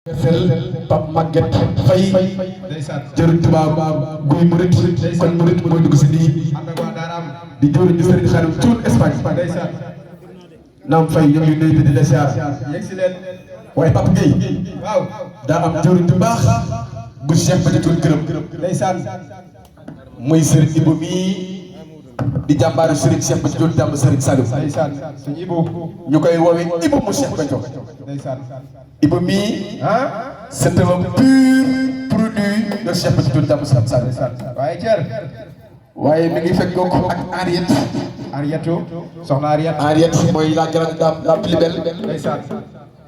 Pape Maguette Faye jërëjëf tubaab guy murit kon murit mooy dugg si nii di jëriñ di Serigne Khadim Thioune Espagne naam Faye ñoo ngi nuyu di la siyaar waaye Pape Gueye daa am jëriñ bu baax bu Cheikh Béthio Thioune gërëm muy Serigne Ibou mii di jàmbaaru Serigne Cheikh Béthio Thioune jàmm Serigne Saliou ñu koy woowee Ibou mu Cheikh Béthio Ibou mii c'est un pur produit de Cheikh Béthio Thioune jàmm Serigne Saliou waaye mi ngi fekk ko ak Ariette soxna Ariette mooy la grande dame la plus belle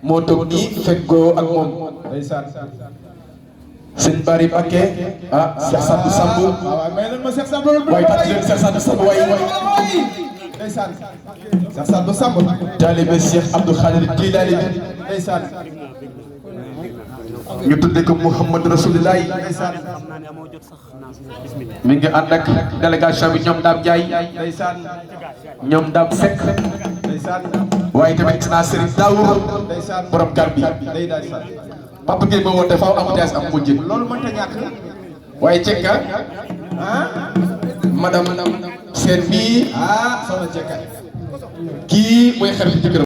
moo toog nii fekk ko ak moom sëñ Bari Mbacké Cheikh Sadou Samb waaye tax leen Cheikh Sadou Samb waaye Cheikh Sadou Samb taalibe Cheikh Abdou Khadir Jilani ñu tuddee ko Mouhamadou Rasulullah mi ngi ànd ak délégation bi ñoom Dame Ndiaye ñoom Dame Seck waaye tamit naa Serigne Daour borom gar bi Papa Gueye ba woote faaw embouteillage am mujj loolu mënta ñàkk waaye cekka madame seen bii soxna cekka kii mooy xarit jëkkëram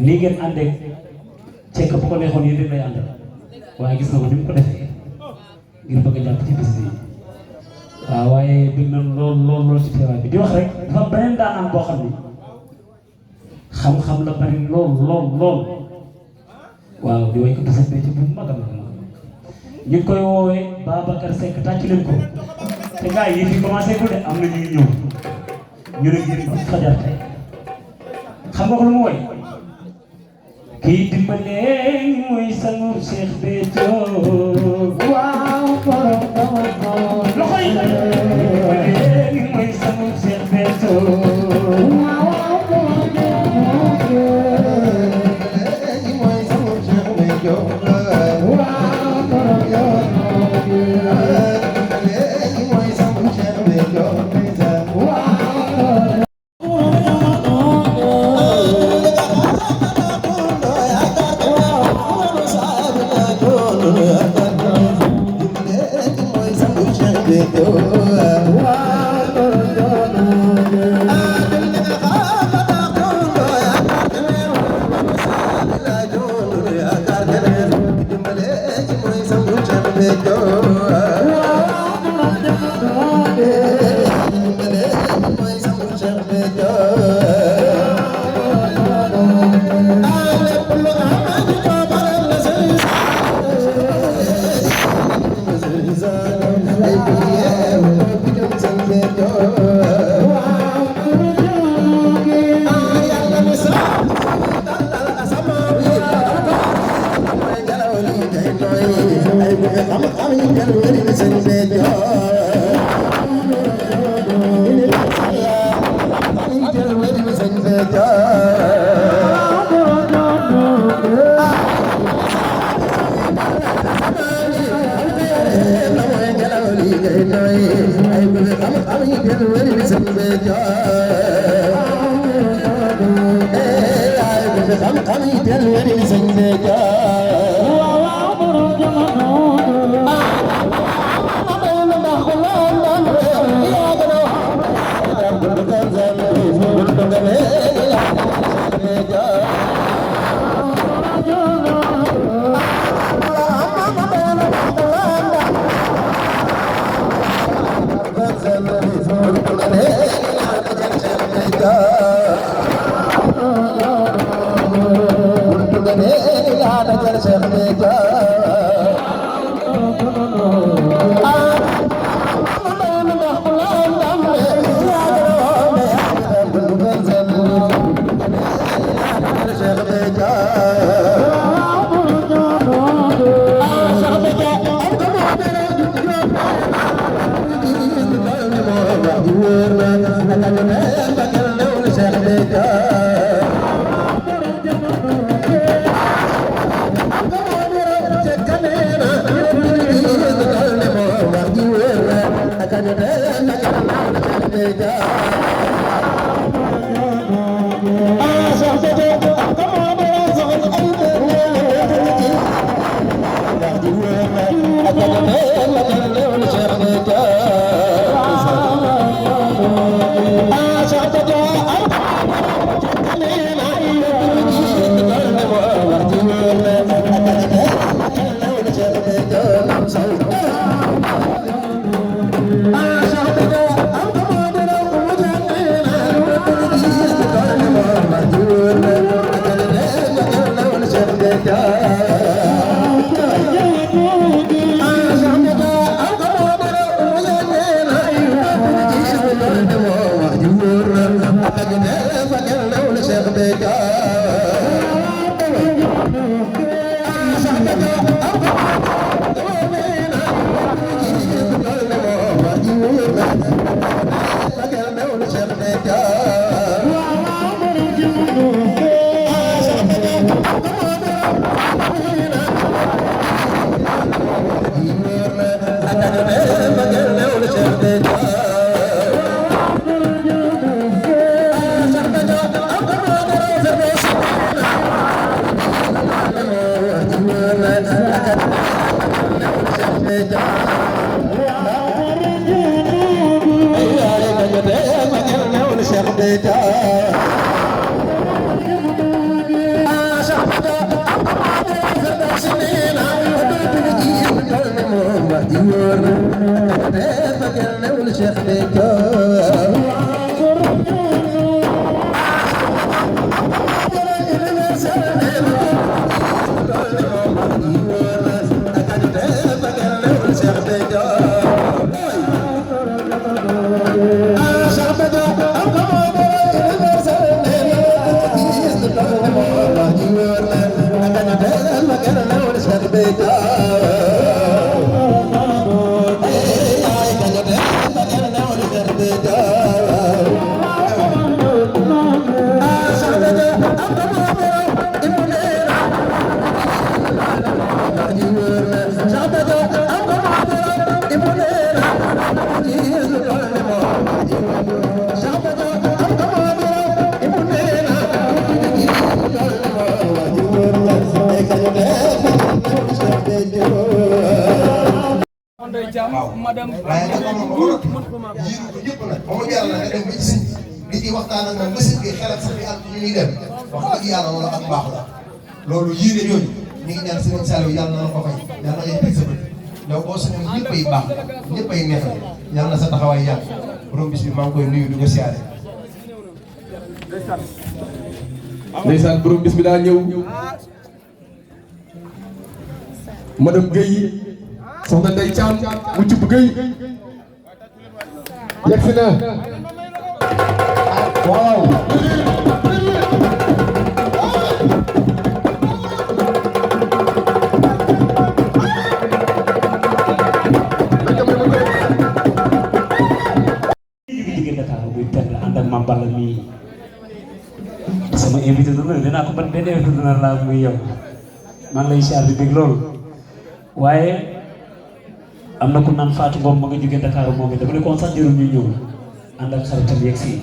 nii ngeen àndee cekk bu ko neexoon yéen rek lay àndal waaye gis na ko ni mu ko defee ngir bëgg a jàpp ci bis bi waaw waaye bëgg na lool ci teewaay bi di wax rek dafa beneen daanaan boo xam ni xam-xam la bari lool waaw di way ko du fekk ci bu mag a mag ñu ngi koy woowee Babacar Seck tàcc leen ko te gars yi fi commencé ko de am na ñu ngi ñëw ñu ne ngeen ba fajar tey xam nga ko lu mu woy kii dimbalee mooy sangu Cheikh Béthio waaw borom loxo yi dimbalee mooy sangu Cheikh Béthio waaw borom mooy sangu Cheikh Béthio waaw borom Jabba waaw waaye nag moom ba yiiru ko ñëpp nag ba mu jaral la nga dem ba ci sëñ bi di waxtaan ak moom ba sëñ bi xelal sax bi am ñu ñuy dem wax dëgg yàlla wala ak baax la loolu yéene yooyu ñu ngi ñaan Serigne Saliou yàlla na la ko fay yàlla na ngay teg sa bët yow boo sañoon ñëppay baax ñëppay neexal yàlla na sa taxawaay yàgg borom bis bi maa ngi koy nuyu di ko siyaare. ndeysaan borom bis bi daa ñëw madame Guèye soxna Ndeye Thiam mu ci Guèye yegg si na waaw. Mame Balla mii sama invité d'honneur dinaa ko ban benn invité d'honneur laa muy yow maa ngi lay siyaar di dégg loolu waaye am na ku naan Fatou Ngom ma nga jógee Dakar moom it dama ne ko sax jëru ñu ñëw ànd ak xaritam yegg si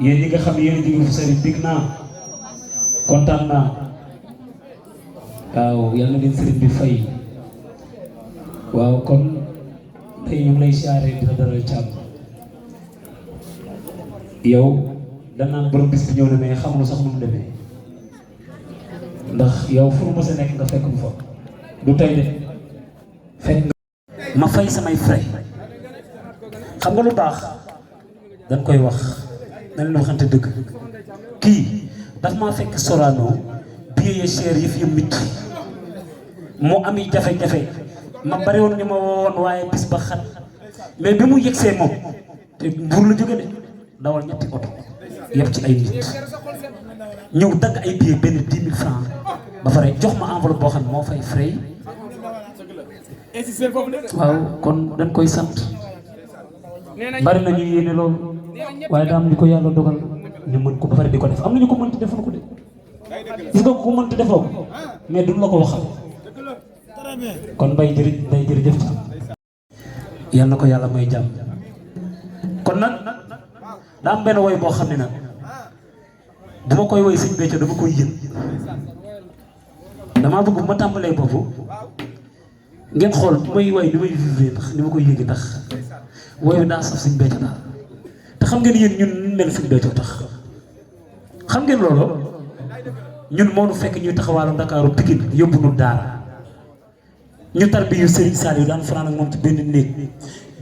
yéen ñi nga xam ne yéen a jóge fu sori bég naa kontaan naa waaw yal na leen sëriñ bi fay waaw kon tey ñu ngi lay siyaare di la dalal càmm yow danaan borom bis bi ñëw na mais xamul sax nu mu demee ndax yow fu mu mës a nekk nga fekk mu fa du tey de fekk nga ma fay samay frais xam nga lu baax dañ koy wax dañ leen waxante dëgg kii daf maa fekk Sorano billet ya cher yëf yëpp mit mu ami jafe-jafe ma bari woon ñu ma woon waaye bis ba xat mais bi mu yegsee moom te Mbuur la jóge de dawal ñetti oto yëpp ci ay nit ñëw dagg ay billets benn 10 000 francs ba pare jox ma enveloppe boo xam ne moo fay frais waaw kon dañ koy sant bari na ñu yéene loolu waaye daa am ñu ko yàlla dogal ñu mën ko ba pare di ko def am na ñu ko mënti defuñu ko de gis nga ko mënti defoo ko mais duñ la ko waxal kon mbay jërëjëf ci yal na ko yàlla may jàmm kon nag daa am benn woy boo xam ne nag bu ma koy woy sëñ Béthio dama koy yëg damaa bëgg bu ma tàmbalee boobu ngeen xool bu may woy ni may vivre tax ni ma koy yëgi tax woy bi daa saf sëñ Béthio daal te xam ngeen yéen ñun mel sëñ Béthio tax xam ngeen loolu ñun moo nu fekk ñuy taxawaalu Ndakaaru Pikine yóbbu nu daara ñu tarbi yu Serigne Saliou daan fanaan ak moom ci benn néeg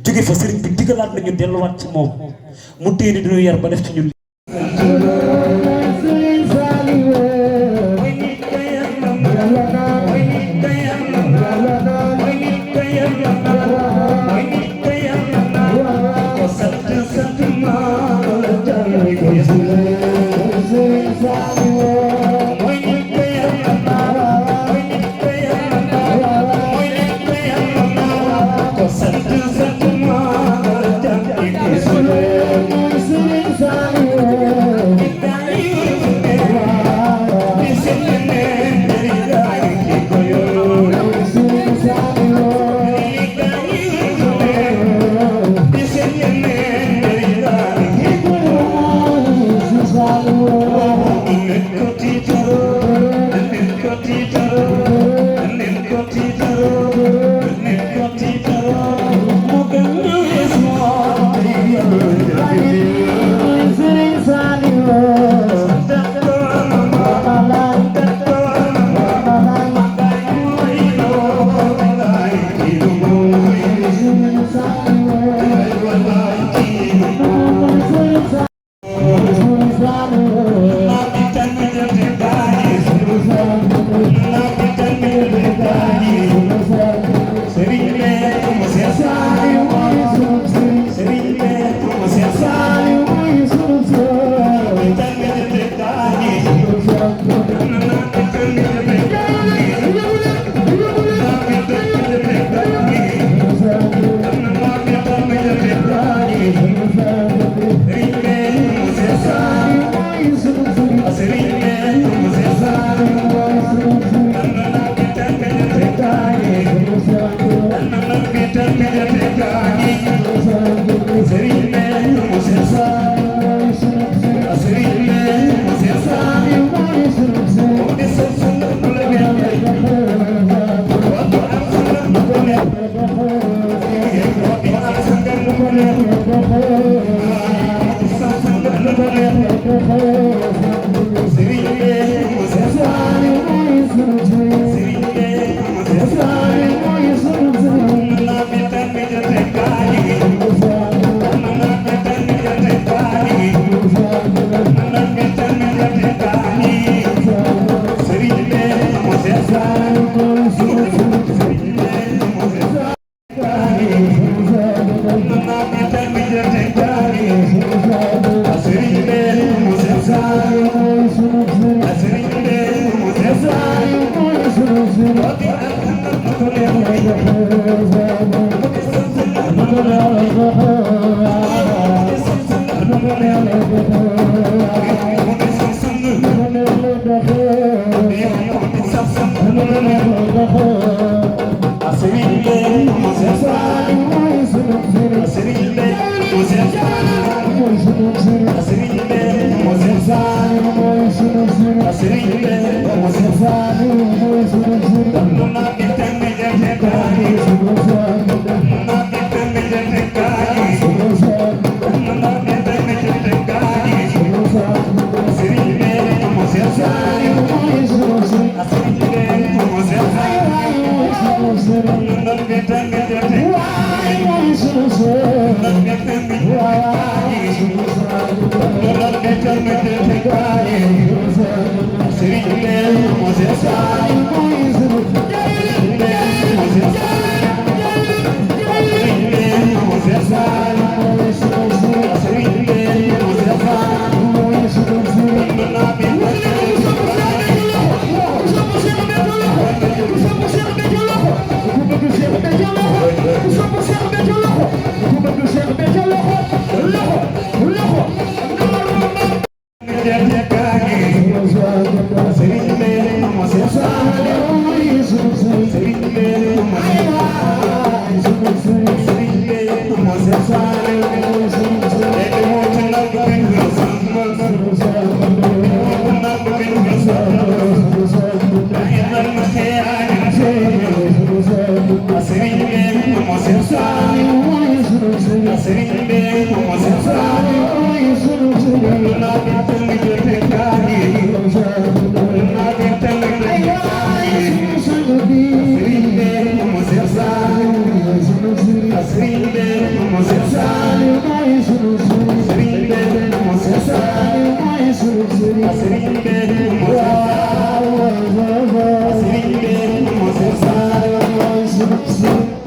jóge fa Serigne bi digalaat nañu delluwaat ci moom mu téye di ñu yar ba def ci ñun.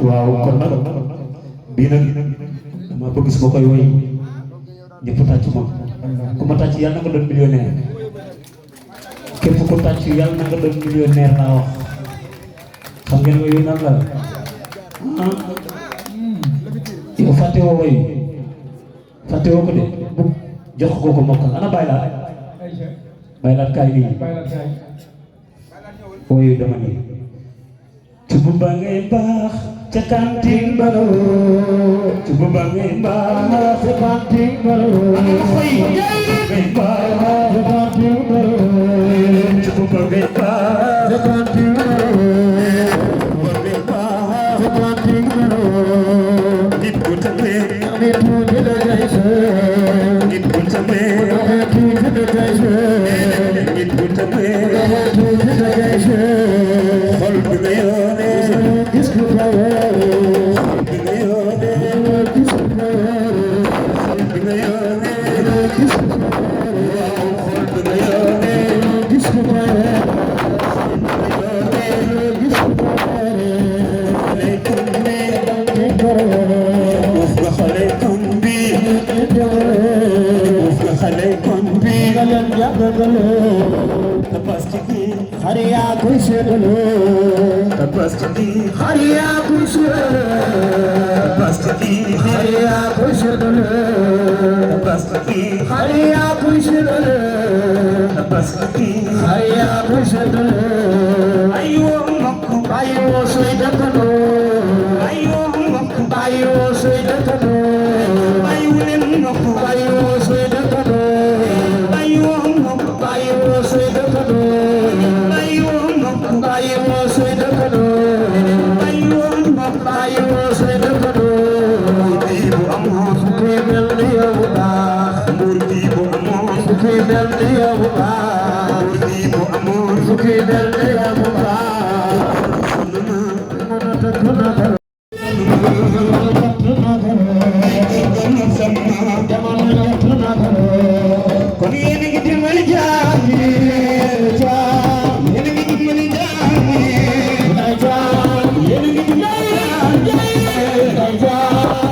waaw kon nag bii nag dama bëgg su ma koy woy ñëpp tàcc ma ku ma tàcc yàlla na nga doon millionnaire képp ku tàcc yàlla na nga doon millionnaire laa wax xam ngeen woy nan la yow fàtte woo woy fàtte woo ko de jox ko ko mokkal ana bàyyi laat kaay nii woy dama nii cubu ba ngay baax ca kantin baloo cubu ba ngay baax ca kantin baloo xoy ngay baax ca kantin baloo cubu ba ngay baax ca kantin baloo ba ngay baax ca kantin baloo nit bu tamee nit bu dina jayse nit bu tamee nit bu dina jayse nit bu tamee nit bu dina jayse xol bi nga yoone gis ko xol bi nga yoone gis ko xol bi nga yoone gis ko xol bi nga yoone gis ko xol gis ko xale kumbi uf nga xale kumbi uf nga xale kumbi galan jagagalo tapaski xar yaa koy seetaloo tapaski xar yaa koy seetaloo tapaski xar yaa koy seetaloo tapaski xar yaa koy seetaloo tapaski xar yaa koy seetaloo ayoo mbokk ayoo sooy dëkkandoo ayoo mbokk ayoo sooy dëkkandoo ayoo leen mbokk ayoo sooy dëkkandoo ayoo mbokk ayoo sooy dëkkandoo Yeah.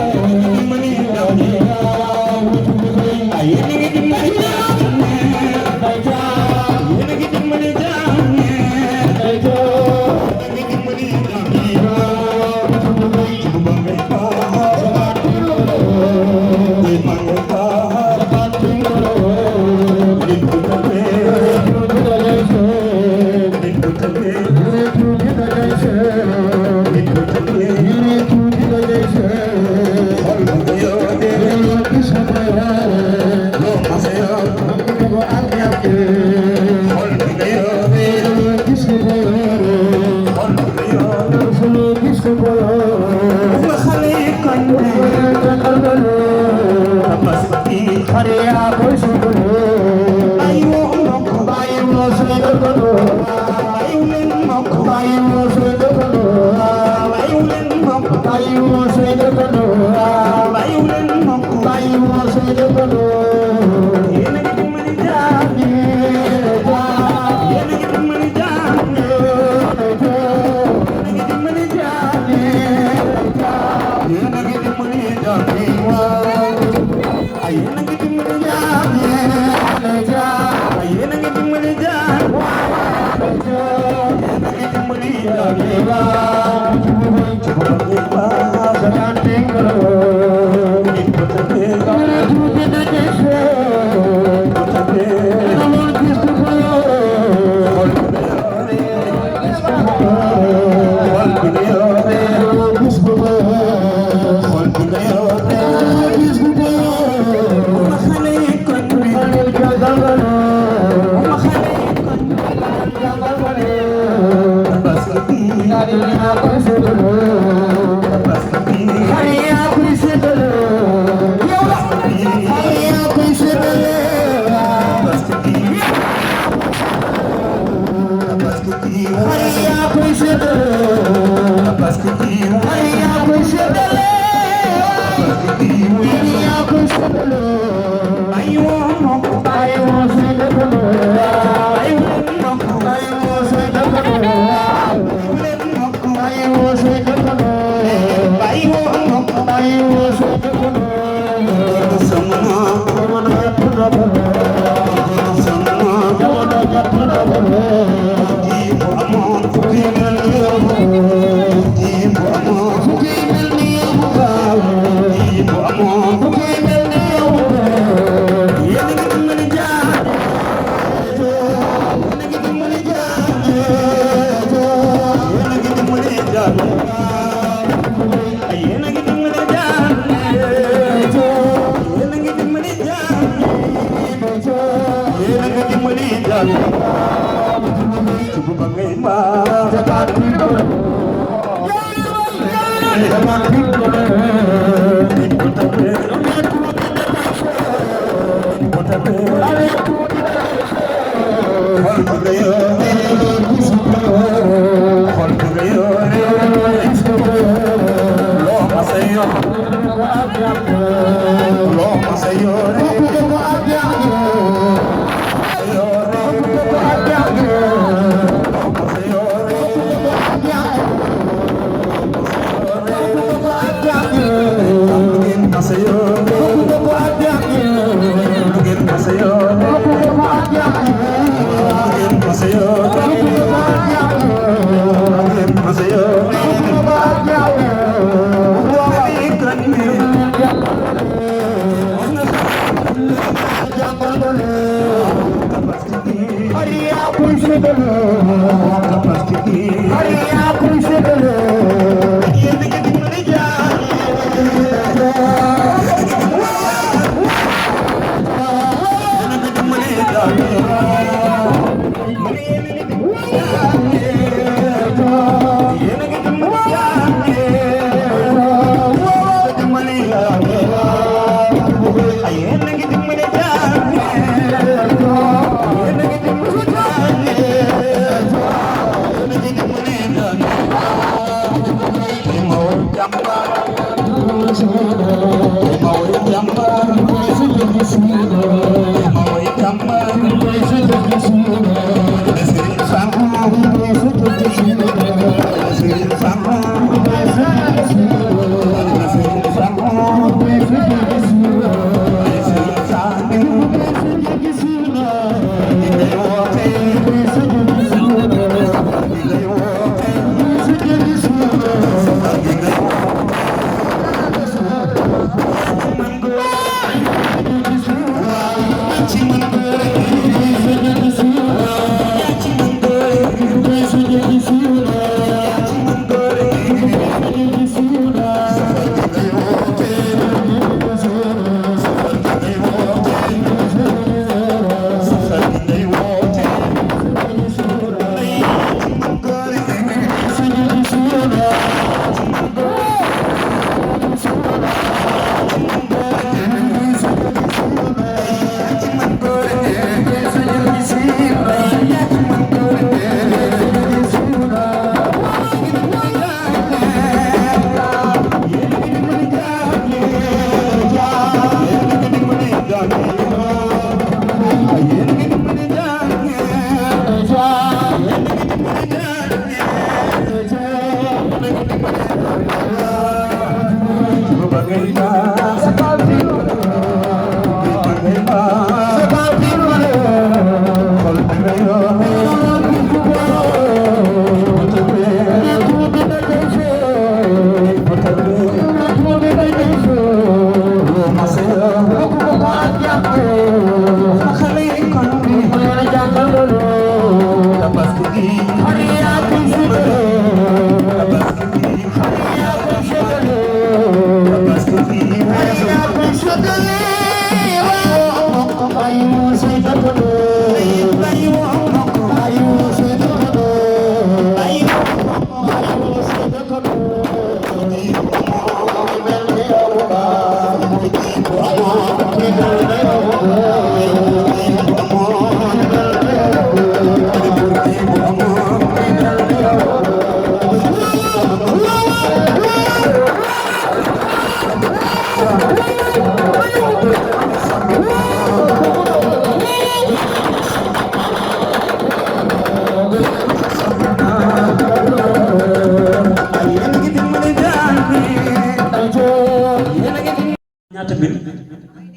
ñaata mil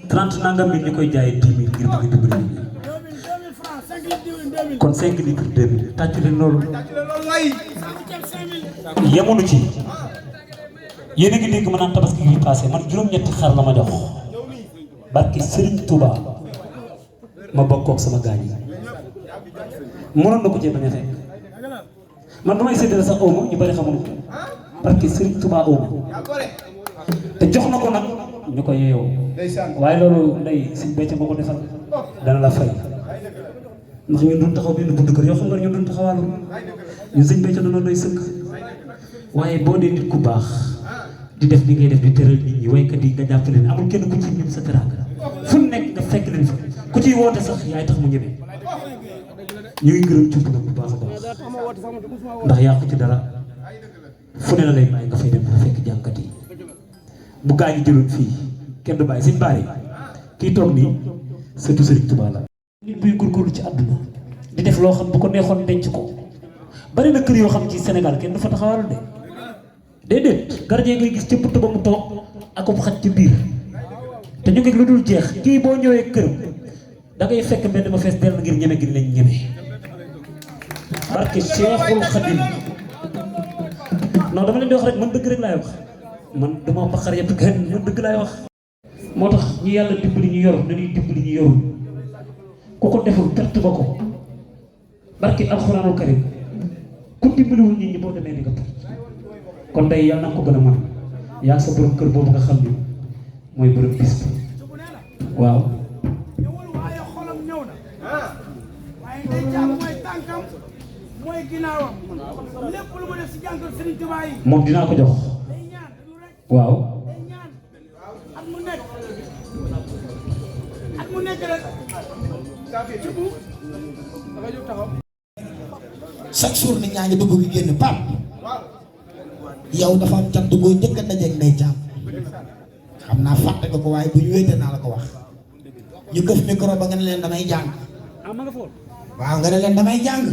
30 nangam mil ñu koy jaayee 10 000 ngir bëgg dimbali kon 5 litres 2000 tàcc leen loolu yemuñu ci yéen a ngi dégg ma naan tabaski gi passé man juróom-ñetti xar la ma jox barki Serigne Touba ma bokkook sama gaañ yi mënoon na ko cee bañ a fekk man damay séddale sax omo ñu bari xamuñu ko barki Serigne Touba omo te jox na ko nag ñu ko yeewoo waaye loolu ndey si becc moo ko defal dana la fay ndax ñun doon taxaw benn buntu kër yoo xam nga ñun doon taxawaalu ñun sëñ becc doon doy sëkk waaye boo dee nit ku baax di def li ngay def di tëral nit ñi waykat yi nga jàpp leen amul kenn ku ci ñun sa teraanga fu nekk nga fekk leen fa ku ciy woote sax yaay tax mu ñeme ñu ngi gërëm ci nag bu baax a baax ndax yàqu ci dara fu ne la lay bàyyi nga fay dem fa fekk jànkat yi bu gaa ñi jëloon fii kenn du bàyyi sëñ Baye kii toog nii surtout Serigne Touba la. nit buy góorgóorlu ci àdduna di def loo xam bu ko neexoon denc ko bari na kër yoo xam ci Sénégal kenn du fa taxawal de déedéet gardien ngay gis ca bunt ba mu toog ak xaj ci biir te ñu ngi lu dul jeex kii boo ñëwee këram da ngay fekk mbedd ma fees dell ngir ñeme gi lañ ñeme barke Cheikhul Khadim non dama leen di wax rek man dëgg rek laay wax. man dama baxar yëpp kenn man dëgg laay wax moo tax ñu yàlla dimbali ñu yor dañuy dimbali ñu yorul ku ko deful perte ba ko barki alxuraanul karim ku dimbaliwul nit ñi boo demee di nga perte kon day yàlla na ko gën a mën yaa sa borom kër boobu nga xam ni mooy borom bis bi waaw moom dinaa ko jox waaw chaque jour nit ñaa ngi dugg gi génn pap yow dafa am cant boo njëkk a dajeeg Ndeye Thiam xam naa fàtte nga ko waaye bu ñu wéetee naa la ko wax ñu këf micro ba nga ne leen damay jàng waaw nga ne leen damay jàng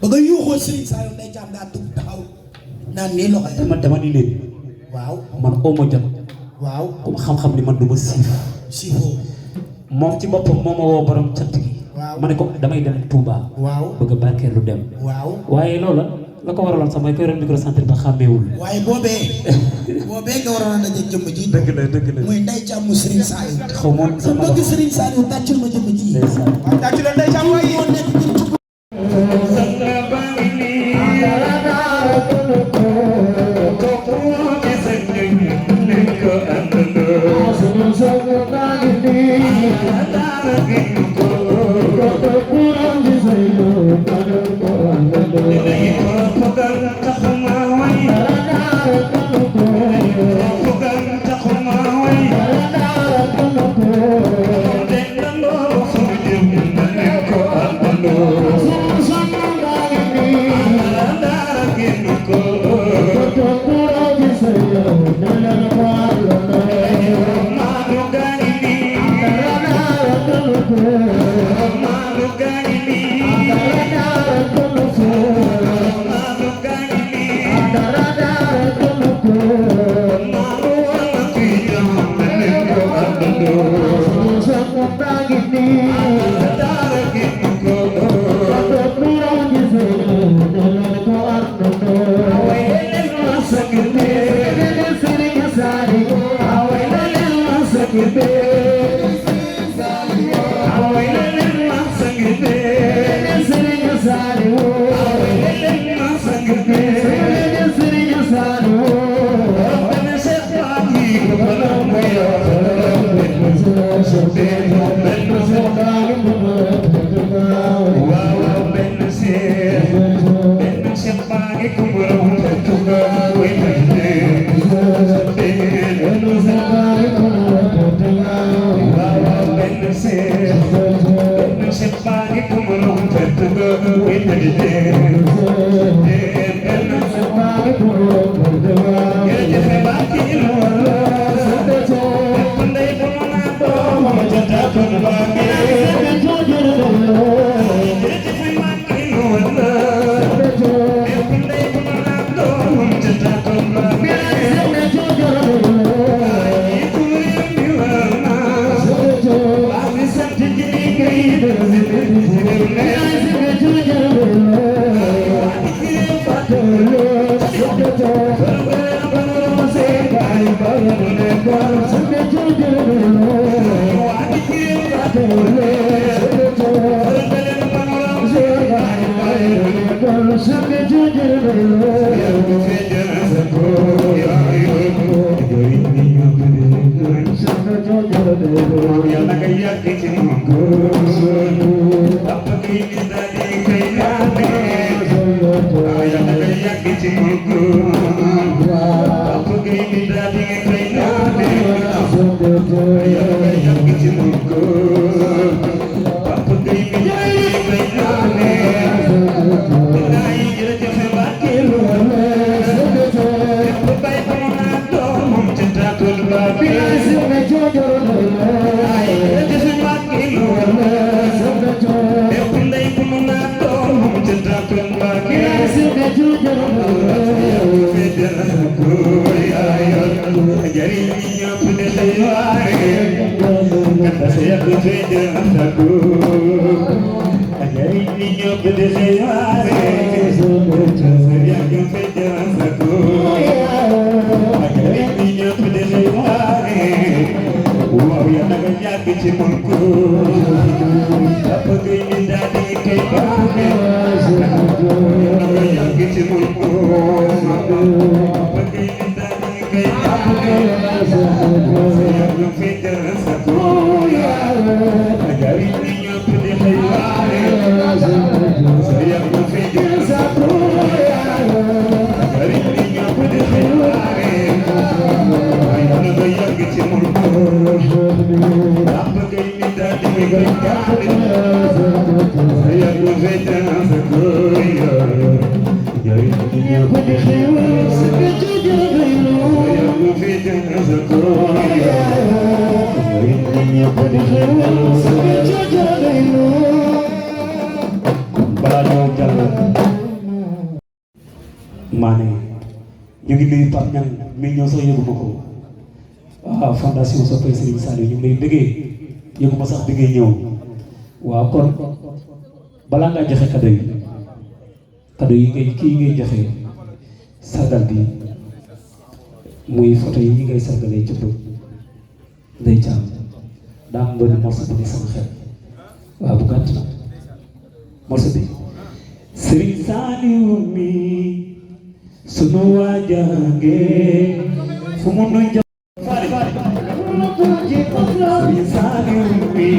ba nga yuuxoo Serigne Saliou Ndeye Thiam daa dugg taxaw naan nii loxo dama ni leen waaw man omo jot waaw ku ma xam-xam ni man du ma siifoo moom ci boppam moo ma woo borom cant gi waaw ma ne ko damay dem Touba waaw bëgg a barkeelu dem waaw waaye loola la ko waraloon sax mooy koy ron microcentre ba xàmmeewul waaye boobee nga waroon a daje jëmm ji dëgg la muy Ndeye Thiam mu Serigne Saliou xaw moom sa bëgg Serigne Saliou tàccul ma jëmm ji waaw tàccul la Ndeye Thiam waaye moo nekk Mané ñu ngi nuyu Pape Niang mi ñëw sax yëgu ma ko waaw fondation Soppay Serigne Saliou ñu ngi lay bëggee yëgu ma sax bëggee ñëw waaw kon balaa ngaa joxe cadeau yi ngay joxe sargal bi muy photo yi ñi ngay sargalee ci bët Ndeye Thiam daa am benn morceau bu ne sama xel waaw bu gàtt morceau bi Serigne Saliou mi sunu waajange fu mu nu jox Serigne Saliou mi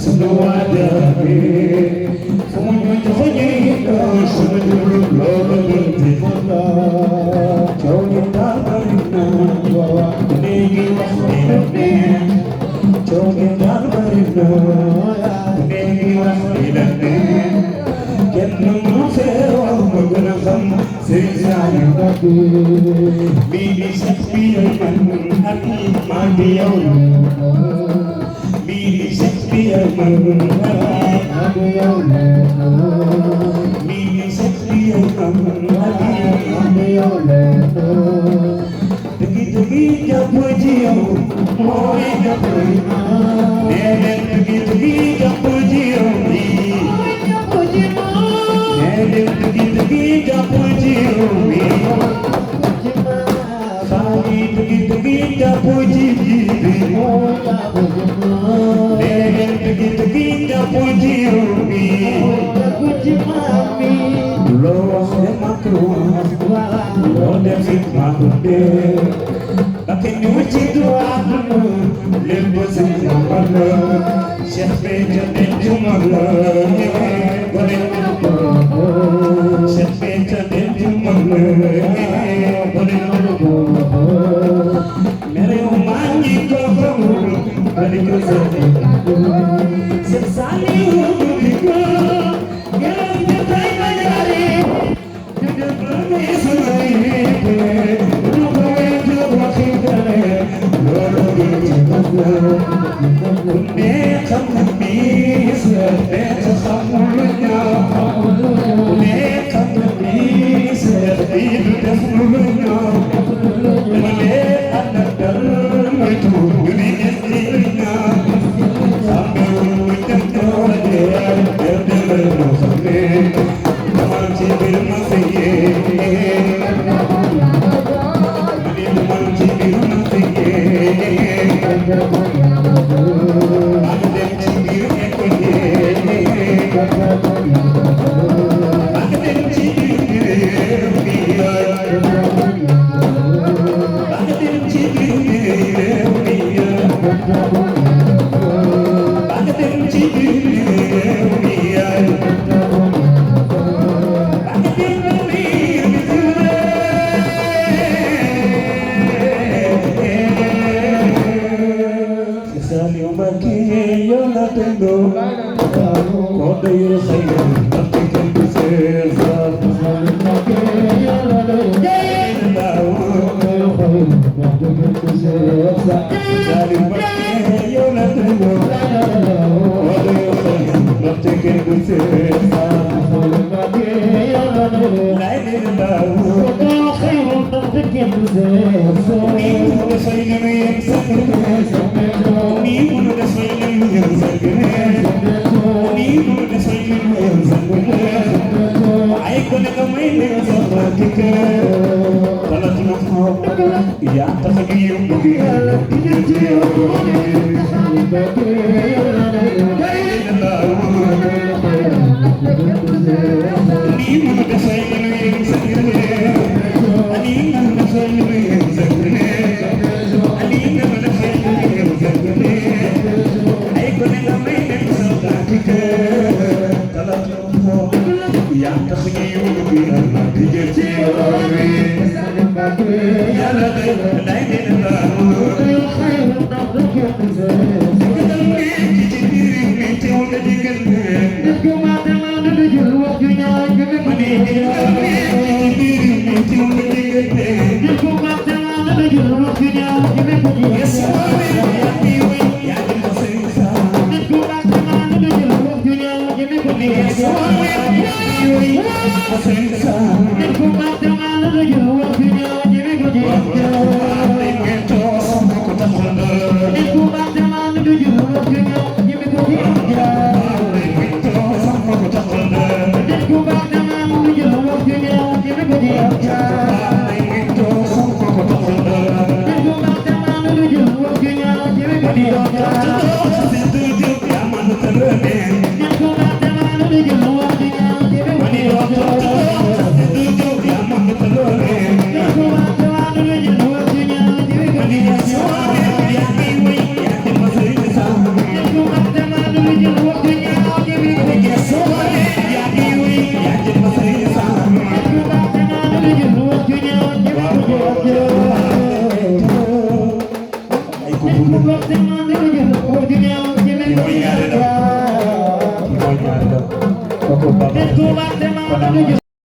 sunu waajange fu mu nu jox sunu jublu loolu gënti coow li daal bari na léegi wax dina ne coow li daal bari na léegi wax dina ne kenn mu fee wax ma gën a xam Serigne Saliou bii di sax bii ay man ak maa ngi yow bii di sax bii ay man ak maa ngi yow bii di sax bii ay man ak maa ngi yow dëgg jàpp ci yow mooy jàpp dëgg jàpp ci yow dëgg jàpp ci yow mi faami dëgg jàpp ci bi dëgg jàpp ci yow mi loo wax de maa ko wax loo def it maa ko def ba kenn ñu ci droit lépp si yombal la Cheikh Béthio ne jumal la gone Cheikh Béthio ne jumal la gone mere maa ngi ko xamul ba di ko Serigne Saliou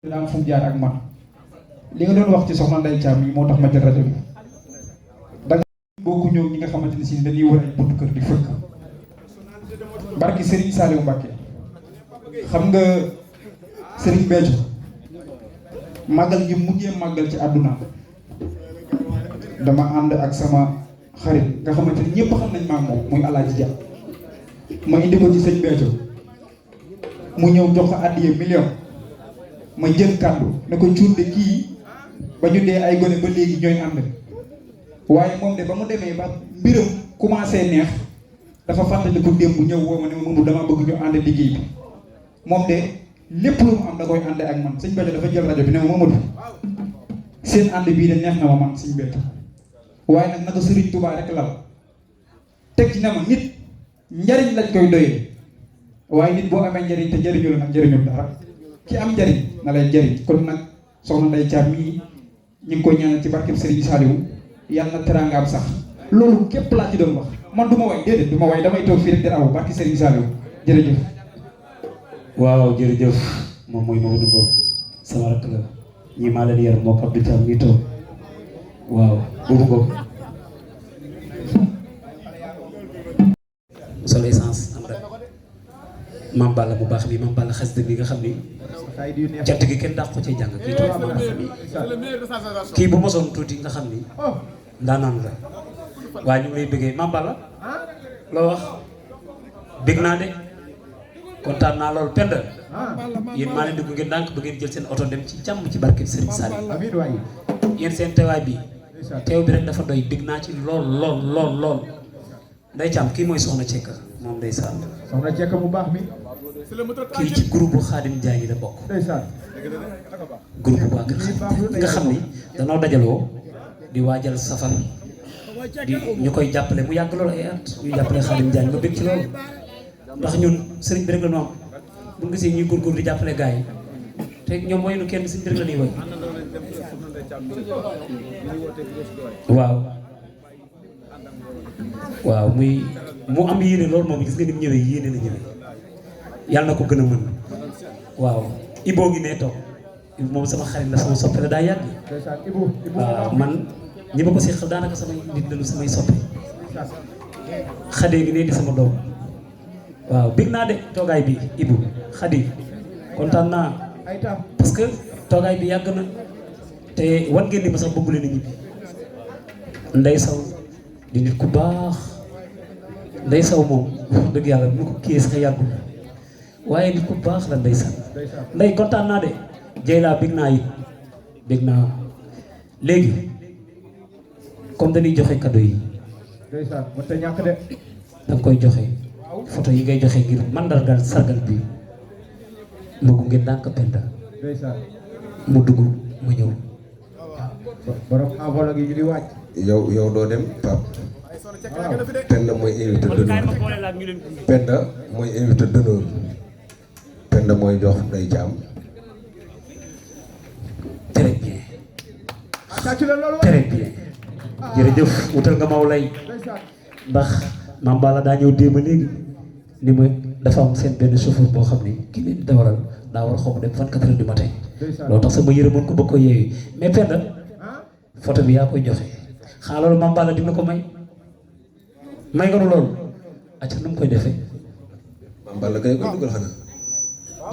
daam fu mu jaar ak man li nga doon wax ci soxna Ndeye Thiam yi moo tax ma jël rajo bi da nga bokku ñëw ñi nga xamante ni si dañuy wër ay buntu kër di fëkk barki Serigne Saliou Mbacké xam nga Serigne Béthio màggal gi mujjee màggal ci àdduna dama ànd ak sama xarit nga xamante ni ñëpp xam nañ maa moom muy Alaaji Dia ma indi ko ci sëñ Béthio mu ñëw jox ko àddiya million ma jël kàddu ne ko cuur de kii ba ñu dee ay gone ba léegi ñooy ànd waaye moom de ba mu demee ba mbiram commencé neex dafa fàttali ko démb ñëw woo ma ne ma dama bëgg ñu ànd liggéey bi moom de lépp lu mu am da koy ànd ak man sëñ Béthio dafa jël rajo bi ne ma Mamadou seen ànd bii de neex na ma man sëñ Béthio waaye nag naka Serigne Touba rek lal teg ci na ma nit njariñ lañ koy doyee waaye nit boo amee njariñ te jariñu la nag jariñu dara ki am njariñ na lay jariñ kon nag soxna Ndeye Thiam mii ñu ngi koy ñaanal ci barkeb Serigne Saliou yàlla na teraangaam sax loolu képp laa ci doon wax man du ma way déedéet du ma way damay toog fii rek dara aw barki Serigne Saliou jërëjëf. waaw jërëjëf moom mooy Mamadou Ngom sama rakk la ñii maa leen yar moo ko Abdou Thiam mii toog waaw boobu Ngom Mame Balla bu baax bi Mame Balla xasida bi nga xam ni cant gi kenn dàq ko cay jàng kii toog maa nga xam ni kii bu mosoon tuuti nga xam ni ndaanaan la waaye ñu ngi lay bëggee Mame Balla loo wax bég naa de kontaan naa loolu Penda yéen maa leen dugg ngeen ndànk ba ngeen jël seen oto dem ci jàmm ci barke Serigne Saliou yéen seen teewaay bi teew bi rek dafa doy bég naa ci lool Ndeye Thiam kii mooy Soxna Cekka moom ndeysaan soxna Cekka bu baax mi kii ci groupe Khadim Ndiaye yi la bokk ndeysaan groupe bu waa nga xam ni danoo dajaloo di waajal safar di ñu koy jàppale mu yàgg loolu ay at ñu jàppale Khadim Ndiaye ma bég ci loolu ndax ñun sëriñ bi rek la ñu am bu gisee ñuy góorgóorlu di jàppale gars yi te ñoom mooy nu kenn sëriñ bi rek la ñuy woy waaw muy mu am yéene loolu moom gis nga ni mu ñëwee yéene la ñëwee yàlla na ko gën a mën waaw Iboo ngi nee toog moom sama xarit la sama soppe la daa yàgg waaw man ñi ma ko seqal daanaka samay nit lañu samay soppe Xadee ngi nee di sama doom waaw bég naa de toogaay bi Ibou Xadi kontaan naa parce que toogaay bi yàgg na te wan ngeen ni ma sax bëggu leen a ñibbi Ndey Saw di nit ku baax Ndey Saw moom wax dëgg yàlla bu ma ko kiyee sax yàggul waaye nit ku baax la Ndey Saw Ndey kontaan naa de Jeyla bég naa it bég naa léegi comme dañuy joxe cadeau yi danga koy joxe photo yi ngay joxe ngir mandargal sargal bi ma gunge ndànk Penda mu dugg mu ñëw borom enveloppe yi ñu di wàcc yow doo dem Pape Penda mooy invité d'honneur Penda mooy invité d'honneur Penda mooy jox Ndeye Thiam très bien très bien jërëjëf wutal nga maw lay ndax Mame Balla daa ñëw démb léegi ni ma dafa am seen benn chauffeur boo xam ne ki leen dawalal daa war a xaw dem 24 heures du matin loolu tax sama yërëmoon ko bëgg ko yeewi mais Penda photo bi yaa koy joxe xanaa loolu Mame Balla dina ko may nga nu loolu acca nu mu koy defee Mame Balla kay koy dugal xanaa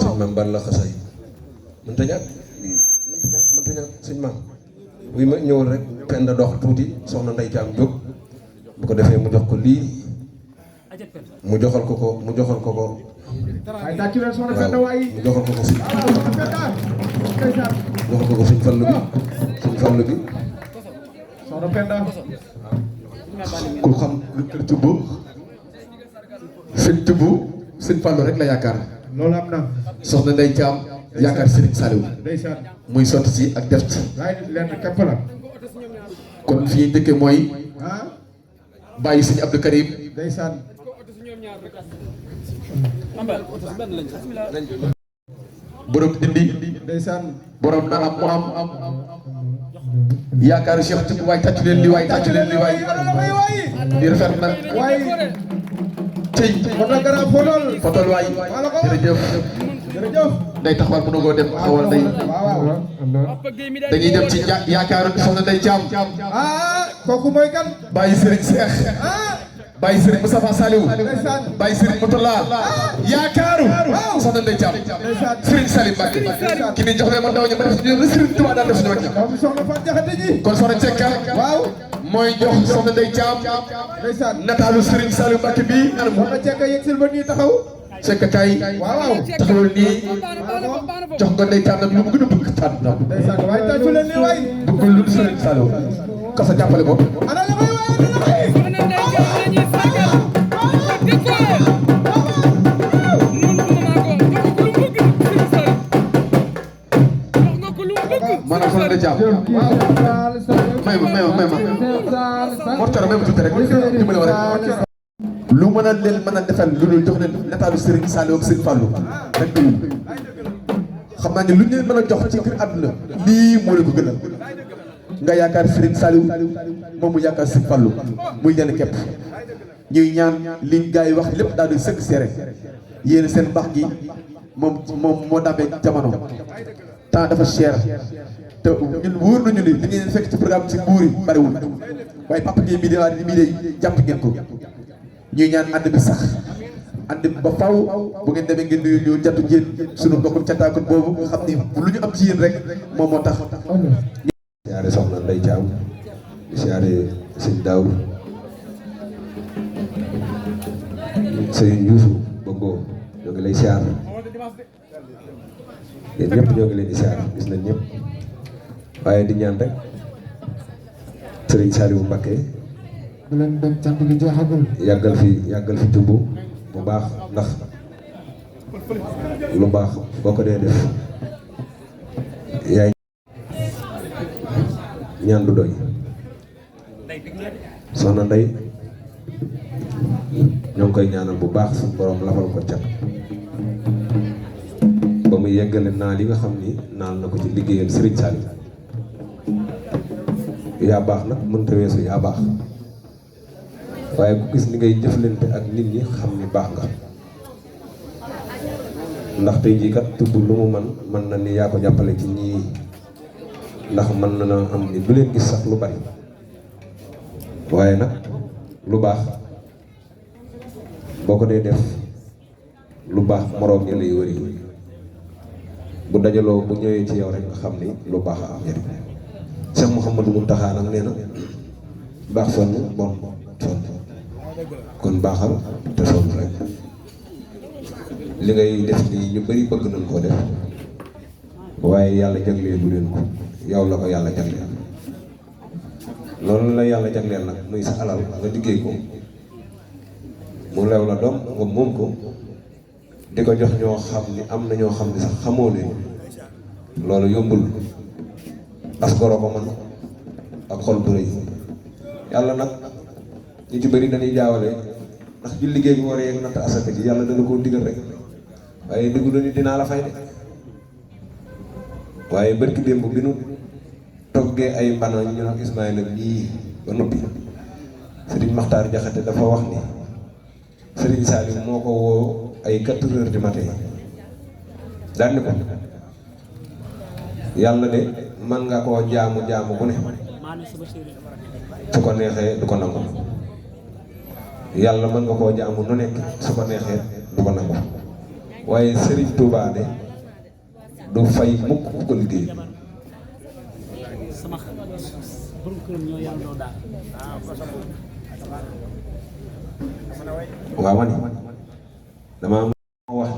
sëñ Mame Balla xasay mënta ñàkk sëñ maam buy ma ñëwul rek Penda dox tuuti soxna Ndeye Thiam jóg bu ko defee mu jox ko lii mu joxal ko ko joxal ko ko sëñ Fallu bi soxna Penda ku xam kër tubb sëñ tubb sëñ Fallu rek la yaakaar loolu am na soxna Ndeye Thiam yaakaar Serigne Saliou ndeysaan muy sotti si ak def ci waaye lenn képp la kon fii njëkke mooy bàyyi sëñ Abdou Karim ndeysaan borom dindi ndeysaan borom na am mu am yaakaaru Cheikh Tibb waay tàccu leen li waay di rafet na waay tey fotol waay jërëjëf day taxawal mënu koo dem taxawal day dañuy dem ci yaakaaru soxna Ndeye Thiam kooku mooy kan bàyyi Serigne Cheikh bàyyi Serigne Moustapha Saliou bàyyi Serigne Moutalla yaakaaru soxna Ndeye Thiam Serigne Salim Mbacké ki ni jox leen ma ndaw ñi ma def suñu Serigne Touba daan def suñu mag ñi kon soxna Cekka mooy jox soxna Ndeye Thiam nataalu Serigne Salim Mbacké bi soxna Cekka yegsil ba nii taxaw Cekka kay taxawal nii jox nga Ndeye Thiam nag lu mu gën a bëgg tànn na waaye tàccu leen nii waay bëggul lu Serigne Saliou kasa jàppale ko maanaam soxna Ndeye Thiam may ma Mortara may ma tuuti rek dimbali ma rek lu mën a leen mën a defal lu dul jox leen nataalu Serigne Saliou ak Serigne Fallou rek déglu xam naa ne lu ñu leen mën a jox ci kër àdduna lii moo leen ko gënal nga yaakaar Serigne Saliou moom mu yaakaar Serigne Fallou muy leen képp ñuy ñaan liñ gars yi wax lépp daal di sëkk seere yéen seen baax gi moom moo dabee jamono temps dafa cher te ñun wóor nañu ni li ngeen fekk ci programme ci mbuur yi bariwul waaye papa ngeen mii de jàpp ngeen ko ñuy ñaan ànd bi sax andi ba faw bu ngeen demee ngeen nuyu ñu jatu jéen sunu mbokkum cataakon boobu nga xam ni lu ñu am ci yéen rek moom moo tax. siyaare soxna Ndey Caam di siyaare sëñ Daaw sëñ Yuusu Bongo ñoo ngi lay siyaar yéen ñëpp ñoo ngi leen di siyaar gis nañ ñëpp waaye di ñaan rek sëriñ Saliou Mbacké bu leen dem cant gi jeexagul yàggal fi jumbu bu baax ndax lu baax boo ko dee def yaay ñaan du doy soxna Ndey ñoo ngi koy ñaanal bu baax suñu borom lafal ko cat ba mu yeggale naal yi nga xam ni naal na ko ci liggéeyal Serigne Saliou yaa baax nag mënta weesu yaa baax waaye ku gis ni ngay jëflante ak nit ñi xam ni baax nga ndax tey jii kat tudd lu mu man na ni yaa ko jàppale ci ñii ndax mën na am ni du leen gis sax lu bari waaye nag lu baax boo ko dee def lu baax moroom ña lay wëri bu dajaloo bu ñëwee ci yow rek nga xam ni lu baax a am njëriñ Cheikh Mouhamadou Mountakha nag nee na baax sonn bon sonn kon baaxal te sonn rek li ngay def nii ñu bari bëgg nañ koo def waaye yàlla jagleel bu leen ko yow la ko yàlla jagleel loolu la yàlla jagleel nag muy sa alal nga liggéey ko mu lew la doom nga moom ko di ko jox ñoo xam ni am na ñoo xam ni sax xamoo ne loolu yombul as goro ko man ak xol bu rëy yàlla nag ñu ci bëri dañuy jaawale ndax bi liggéey bi waree natt asaka ji yàlla dana koo digal rek waaye diggu ni dinaa la fay de waaye barki démb bi nu toggee ay mbana ñu nag Ismaïla nii ba noppi Serigne Makhtar Jaxate dafa wax ni Serigne Saliou moo ko woo ay 4 heures du matin daan ni ko yàlla de man nga koo jaamu bu ne su ko neexee du ko nangu yàlla mën nga koo jaamu nu nekk su ko neexee du ko nangu waaye Serigne Touba de du fay mukk ku ko liggéey waaw ma ni dama wax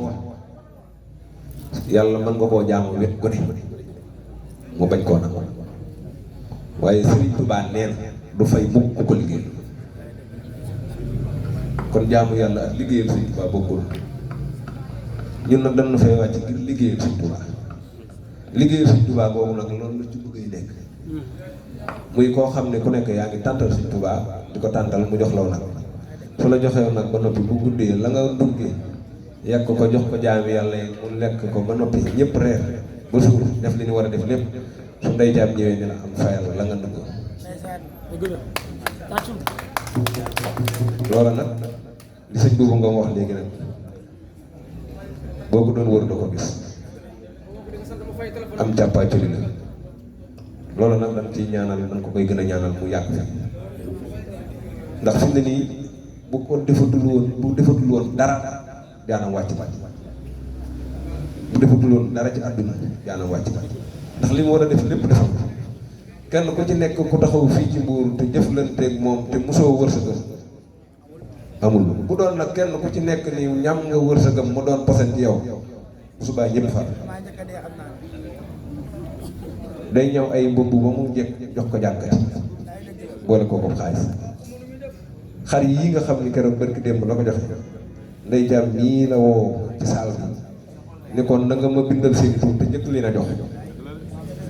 yàlla mën nga koo jaamu wet gu ne mu bañ koo nangu waaye Serigne Touba neen du fay mukk ku ko liggéey kon jaamu yàlla ak liggéeyal Serigne Touba bokkul ñun nag dañu fay wàcc ngir liggéeyal Serigne Touba liggéeyal Serigne Touba boobu nag loolu la ci bëggay nekk muy koo xam ne ku nekk yaa ngi tàntal Serigne Touba di ko tàntal mu jox law nag su la joxee nag ba noppi bu guddee la nga duggee yàq ko jox ko jaami yàlla yi mu lekk ko ba noppi ñëpp reer ba suur def li ñu war a def lépp su ndey jaam ñëwee ni la am fayal la nga dugg loola nag li sëñ boobu nga wax léegi nag boo ko doon wër doo ko gis am jàppaatuli la loolu nag dañ ciy ñaanal dañ ko koy gën a ñaanal mu yàgg ndax fi mu ne nii bu ko defatul woon dara jaanam wàcc ba bu defatul woon dara ci àdduna jaanam wàcc ba ndax li mu war a def lépp defal ko kenn ku ci nekk ku taxaw fii ci Mbuur te jëflanteeg moom te mosoo wërsëgam amul bu doon nag kenn ku ci nekk ni ñam nga wërsëgam mu doon posen ci yow bu subaa ñëpp fa day ñëw ay mbubb ba mu njëkk jox ko jànkati boole ko xaalis xar yii nga xam ni keroog barki démb la ko joxe ndey jaam nii la woo ci saal bi ni kon na nga ma bindal seen tur te njëkk leen a jox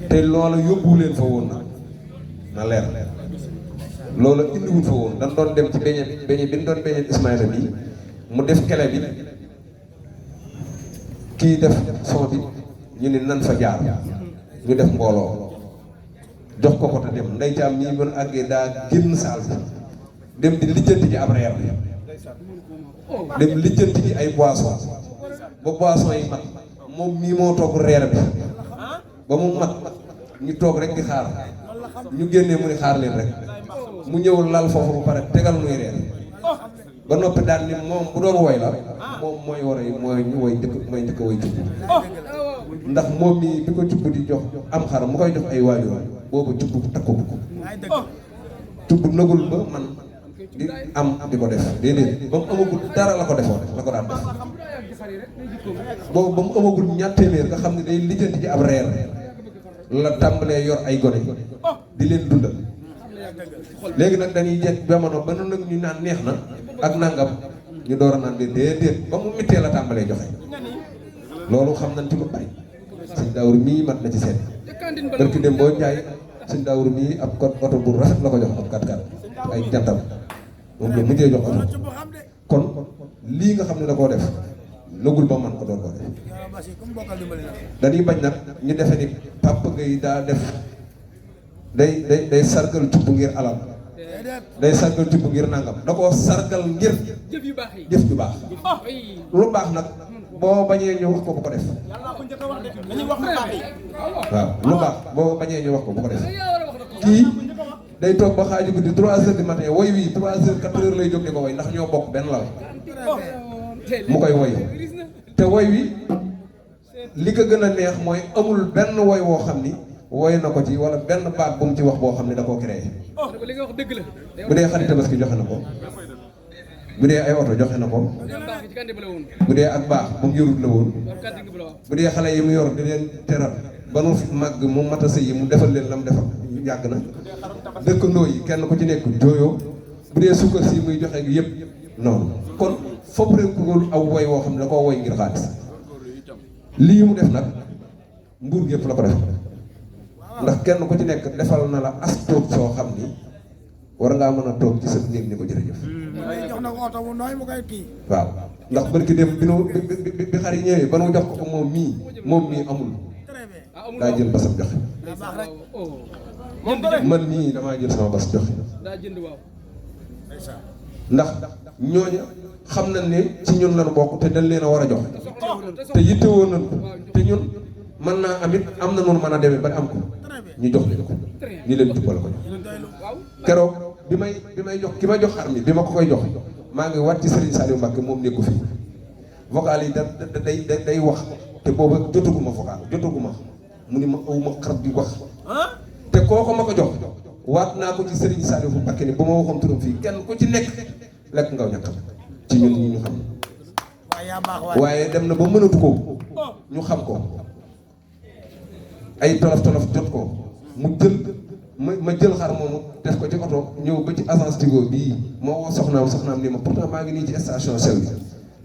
te loola yóbbu leen fa woon na leer loola indiwul fa woon dañ doon dem ci beñe bi ñu doon beñe Ismaïla bi mu def kele bi kii def son bi ñu ni nan fa jaar ñu def mbooloo jox ko te dem ndey jaam nii mën àggee daa génn saal bi dem di lijjanti ji ab reer dem lijjanti ji ay boisson ba boisson yi mat moom mii moo toog reer bi ba mu mat ñu toog rek di xaar ñu génnee mu ni xaar leen rek mu ñëw lal foofu ba pare tegal muy reer ba noppi daal ni moom bu doon woy la moom mooy woy njëkk woy cubb ndax moom mi bi ko cubb di jox am xar mu koy jox ay waajur boobu cubb takkubu ko cubb nagul ba man di am di ko def déedéet ba mu amagul dara la ko defoon la ko daan def boobu ba mu amagul ñaar téeméer nga xam ne day lijjanti ci ab reer la tàmbalee yor ay gone di leen dundal léegi nag dañuy jekk jamono ba nag ñu naan neex na ak nangam ñu door a naan déedéet ba mu mittee la tàmbalee joxe loolu xam nañ ci lu bari sëñ Daawur mii mat na ci seet barki dem boo jaay sëñ Daawur mii ab oto bu rafet la ko jox ab 4x4 ay jantam moom la mujjee jox oto kon lii nga xam ne da koo def nagul ba man ko doon ko def dañuy bañ nag ñu defe ni Papa Gueye daa def day sargal cubb ngir alal day sargal cubb ngir nangam da koo sargal ngir jëf ju baax lu baax nag boo bañee ñu wax ko bu ko def waaw lu baax boo bañee ñu wax ko bu ko def kii day toog ba xaaju guddi 3 heures du matin woy wi 3 heures 4 heures lay jóg di ko woy ndax ñoo bokk benn lal mu koy woy te woy wi li ko gën a neex mooy amul benn woy woo xam ni woy na ko ci wala benn baat bu mu ci wax boo xam ne da koo créé bu dee xarit Tabaski joxe na ko bu dee ay oto joxe na ko bu dee ak baax bu mu yorut la woon bu dee xale yi mu yor di leen teral ba nu màgg mu mata sëy yi mu defal leen la mu defal yàgg na dëkkandoo yi kenn ku ci nekk jooyoo bu dee sukkar si muy joxe gi yëpp noonu kon fopp rek ko aw woy woo xam ne da koo woy ngir xaalis lii mu def nag mbuur gépp la ko def ndax kenn ku ci nekk defal na la as toog soo xam ni war ngaa mën a toog ci sa néeg ni ko jërëjëf waaw ndax barki dem bi xar yi ñëwee ba nu jox ko moom mii amul daa jël basam joxe man mii damaa jël sama bas joxe ndax ñooña xam nañ ne ci ñun lañu bokk te dañ leen a war a joxe te yittewoo nañ ko te ñun mën naa amit am na noonu mën a demee ba am ko ñu jox leen ko ñu leen jubbal ko keroog bi may jox ki ma jox xar mi bi ma ko koy jox maa ngi wat ci Serigne Saliou Mbacke moom nekku fii vocal yi day wax te booba jotaguma vocal jotaguma mu ni ma awuma xar di wax te kooko ma ko jox waat naa ko ci Serigne Saliou Mbacke ni bu ma waxoon turam fii kenn ku ci nekk lekk nga ñàkkam ci ñun ñi ñu xam waaye dem na ba mënatu ko ñu xam ko ay tolof jot ko mu jël ma jël xar moomu def ko ci oto ñëw ba ci agence Tigo bii moo woo soxnaam ni ma pourtant maa ngi nii ci station sel bi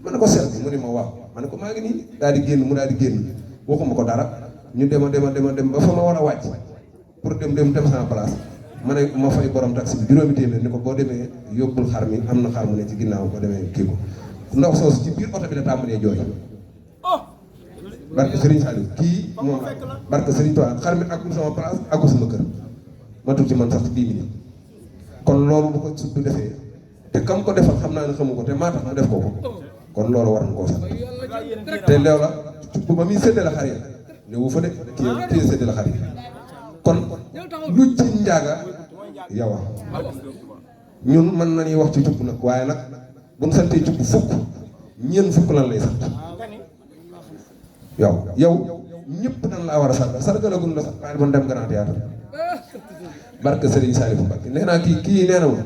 ma ne ko sel bi mu ne ma waaw ma ne ko maa ngi nii daal di génn mu daal di génn waxuma ko dara ñu dem ba fa ma war a wàcc pour dem sama place ma ne ma fay borom taxi bi juróomi téeméer ni ko boo demee yóbbul xar mi am na xar mu ne ci ginnaaw boo demee kii ko ndaw soosu ci biir oto bi la tàmbalee jooy barke Serigne Saliou kii moom barke Serigne Touba xar mi akul sama place akul sama kër ma tudd ci man sax 10 minutes kon loolu bu ko surtout defee te kam ko defal xam naa ne xamu ko te maa tax mu def ko kon loolu war na koo sax te leew la bu ba muy séddale xar yi ne wu fa de kii séddale xar yi kon lu ci njaaga yow ñun mën nañuy wax ci cubb nag waaye nag bu ñu santee cubb fukk ñeent fukk lan lay sant yow ñëpp dañ laa war a sargalagun la sax waaye bon dem Grand Théâtre barke Serigne Saliou Mbacke nee naa kii nee na ma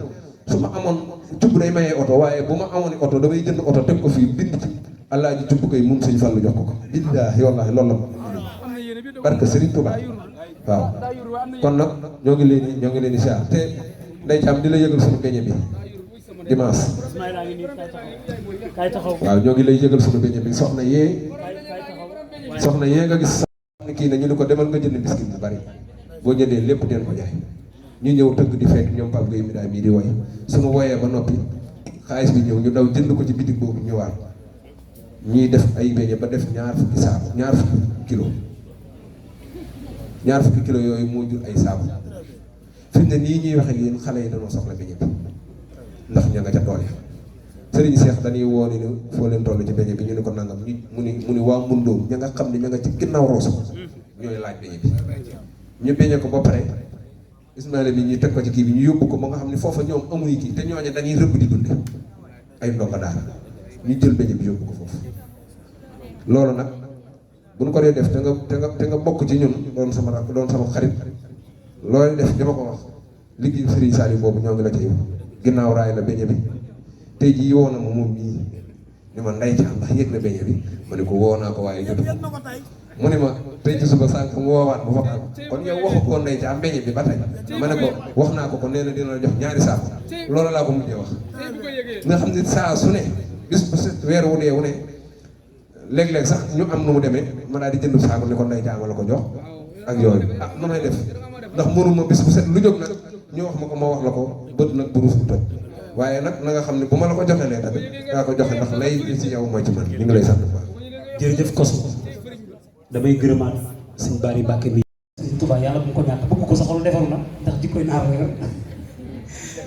su ma amoon cubb day mayee oto waaye bu ma amoon oto damay jënd oto teg ko fii bind ci Alaaji cubb koy mun Sëñ Fallu jox ko billaahi wallaahi loolu la ma barke Serigne Touba waaw kon nag ñoo ngi leen di siyaar te Ndeye Thiam di la yëgal suñu beñe bi dimanche waaw ñoo ngi lay yëgal suñu beñe bi soxna yee nga gis sax kii na ñu ne ko demal nga jënd biscuit bu bari boo jëndee lépp den ko jaay ñu ñëw tëgg di fekk ñoom Pape Gueye mi daal mii di woy suñu woyee ba noppi xaalis bi ñëw ñu daw jënd ko ci bitig boobu ñëwaat ñuy def ay beñe ba def ñaar fukki kilo yooyu moo jur ay saabu fi mu ne nii ñuy waxe yéen xale yi dañoo soxla beñe bi ndax ña nga ca tool yi Serigne Cheikh dañuy woo ni foo leen toll ci beñe bi ñu ne ko nangam mu ni waa Mbundoom ña nga xam ne ña nga ci ginnaaw Rosso ñooy laaj beñe bi ñu beñe ko ba pare Ismaïla bi ñu teg ko ci kii bi ñu yóbbu ko ba nga xam ne foofa ñoom amuñu kii te ñooñu dañuy rëbb di dunde ay ndongo daara ñu jël beñe bi yóbbu ko foofu loolu nag bu ñu ko dee def te nga bokk ci ñun doon sama xarit loolu def dama ko wax liggéey Serigne Saliou boobu ñoo ngi la ca yow ginnaaw raay la beñe bi tey jii woo na ma moom mii ni ma nday ca ndax yëg na beñe bi ma ne ko woo naa ko waaye jotu mu ne ma tey ci suba sànq mu woowaat ma fa kon yow waxu ko nday ca am beñe bi ba tey ma ne ko wax naa ko nee na dina la jox ñaari saako loolu laa ko mujjee wax nga xam ne saa su ne bis bu set weer wu ne léeg-léeg sax ñu am nu mu demee ma daal di jënd saako ni ko nday ca ma la ko jox ak yooyu nu may def ndax mënuma bis bu set lu jóg nag ñu wax ma ko ma wax la ko bët nag bu ruus bu toj waaye nag na nga xam ne bu ma la ko joxee lee tamit daa ko joxe ndax lay ci yow mooy ci man ñu ngi lay sant bu baax. jërëjëf Koso damay gërëmaat sëñ Bari Mbàkke bi sëñ Tuubaa yàlla bu ko ñàkk bëgg ko saxalu defaru na ndax jikkoy naar la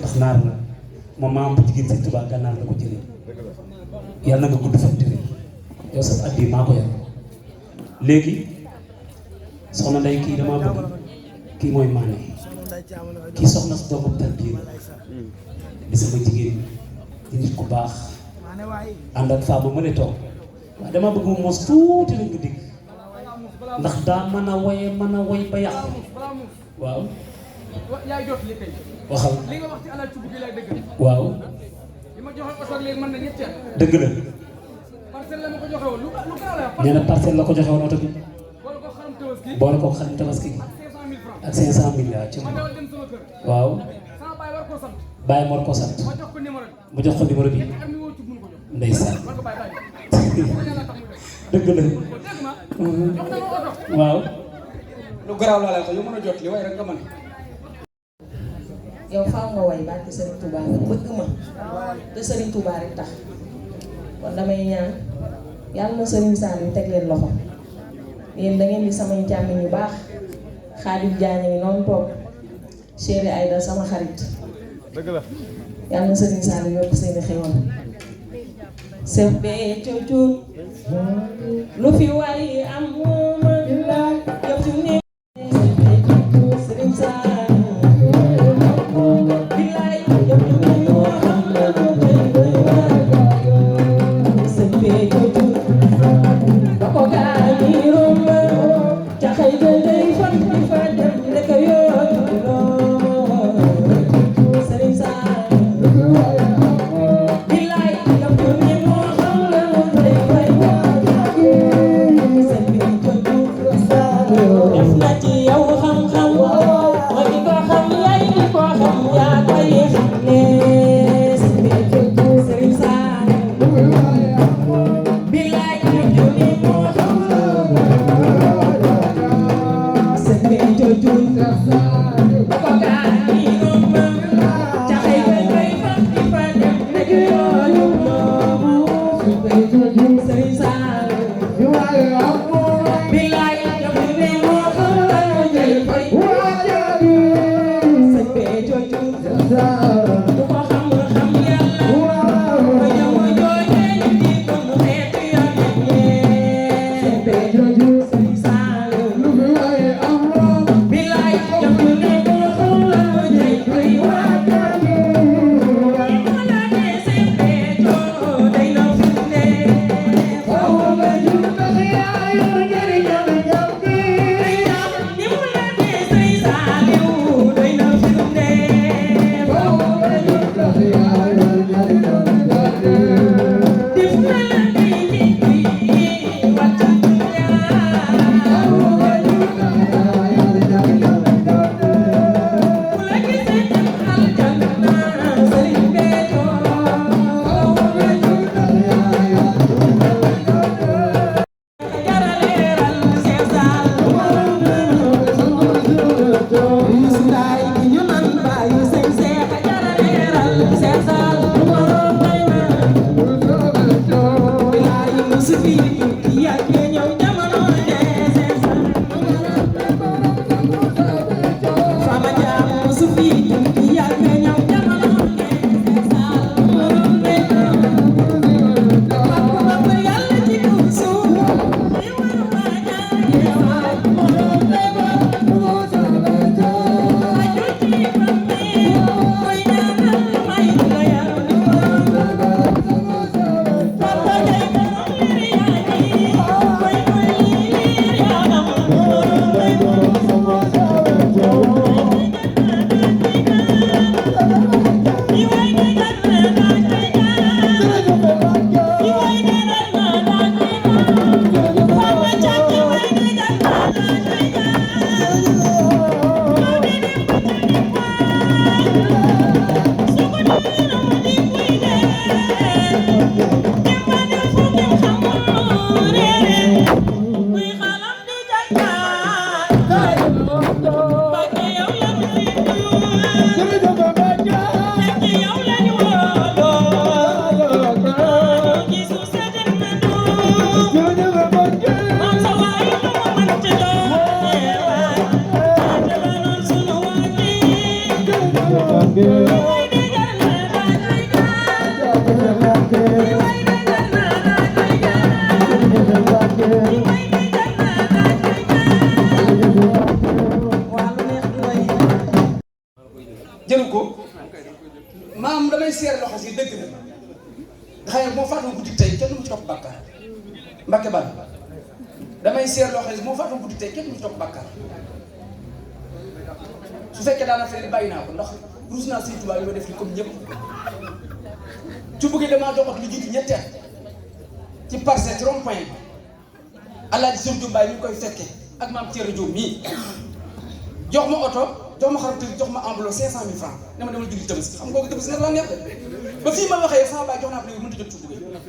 ndax naar la moom maam bu jigéen sëñ Tuubaa gànnaar la ko jëlee yàlla na nga gudd fan tëri yow sax at bii maa ko yar léegi soxna Ndey kii damaa bëgg kii mooy maane kii soxna si doomu tarbiya di sama jigéen di nit ku baax ànd ak femme ma ne toog waaye dama bëgg mu mos tuuti lañ ko dégg ndax daa mën a woy ba yàq waaw yaay jot li kay waxal li nga wax ci alal ci buggi lay dëgg waaw li ma joxoon oto léegi mën na ñetti at dëgg la parcelle la ma ko joxe woon lu gaaw la nee na parcelle la ko joxe woon oto bi boole ko xaram tabaski boole ko xaram tabaski ak 500 000 waaw ci ma dawal dem sama kër waaw sama baay war koo sant bàyyi mor ko sant ma jox ko numéro bi mu jox ko numéro bi am ni woo ci mënu ko jox ndeysaan man ko bàyyi dëgg la dégg ma jox na ma oto waaw lu garaaw laa lay wax yu mën a jot li way rek nga mën yow faaw nga way barke Serigne Touba nga bëgg ma te Serigne Touba rek tax kon damay ñaan yàlla na Serigne Saliou teg leen loxo yéen da ngeen di samay càmmiñ yu baax Xaadim Jaañ ngi noonu toog Chéri Aïda sama xarit yàlla na Serigne Saliou yokk seeni xéwal Seex Béthio Thioune lu fi waay am mooma yow fi ne Serigne Saliou bilaay yow fi ne moo xam na ko tey doy waar Seex Béthio Thioune ba ko gaañi romb ca xëy ga day fan di fa dem rek yooyu lool Serigne Saliou bilaay yow fi ne moo xam na ko tey doy waar Seex Béthio Thioune def na ci yow xam-xam ma di ko xam yaay di ko xam yaa koy xamle Seex Béthio Thioune Serigne Saliou bilaay yow fi ne moo xam na Seex Béthio Thioune ba ko gaañi romb ca xëy ga day fan di fa dem rek yooyu moomu Seex Béthio Thioune Serigne Saliou bilaay yow fi ne moo xam na njëy fay Seex Béthio Thioune du ko xam xam yàlla ma ñëw joojee ñu di ko mu xeetu yoon Seex Béthio Thioune Serigne Saliou bilaay yow fi ne moo xam na njëy fay moo la ne Seex Béthio day na fi ne faw nga jur tax yaayu njëriñam ni mu la ne Serigne Saliou day na fi ne faw nga jur tax yaayu njëriñam def na la ngay nit bi wàcc faw nga jur tax yaayu njëriñam ku la gisee dem aljanna Serigne Béthio faw nga jur tax yaayu jaraleeral Seex Saliou Ndaay gi ñu nan bàyyi sëñ Seex jaraleeral Seex Saliou maam damay seer loxo si dëgg la nga xam ne moo faatoo guddi tey kenn du mu ci topp bàkkaar Mbacke Bal damay seer loxo si moo faatoo guddi tey kenn du mu ci topp bàkkaar su fekkee daana fere bàyyi naa ko ndax ruus naa Sëñ Tuubaa yi ma def li comme ñëpp ci bëggee damaa joxot lu jiitu ñetti at ci parcelle ci rond point Alaaji Sëñ Diop Mbaye mi ngi koy fekkee ak maam Thierno Diop mii jox ma oto jox ma xarum jox ma enveloppe 500 000 francs ne ma demal julli Tabaski xam nga ko Tabaski nag la neex ba fii ma waxee sama baay jox naa ko léegi mënut a jot suuf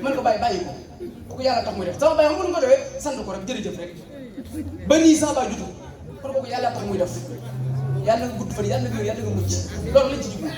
man ko bàyyi ko kooku yàlla tax muy def sama baay xam nga nu ko defee sant ko rek jërëjëf rek ba nii sama baay jutu kon kooku yàlla tax muy def yàlla nga gudd fan yàlla nga mucc loolu lañ ci jublu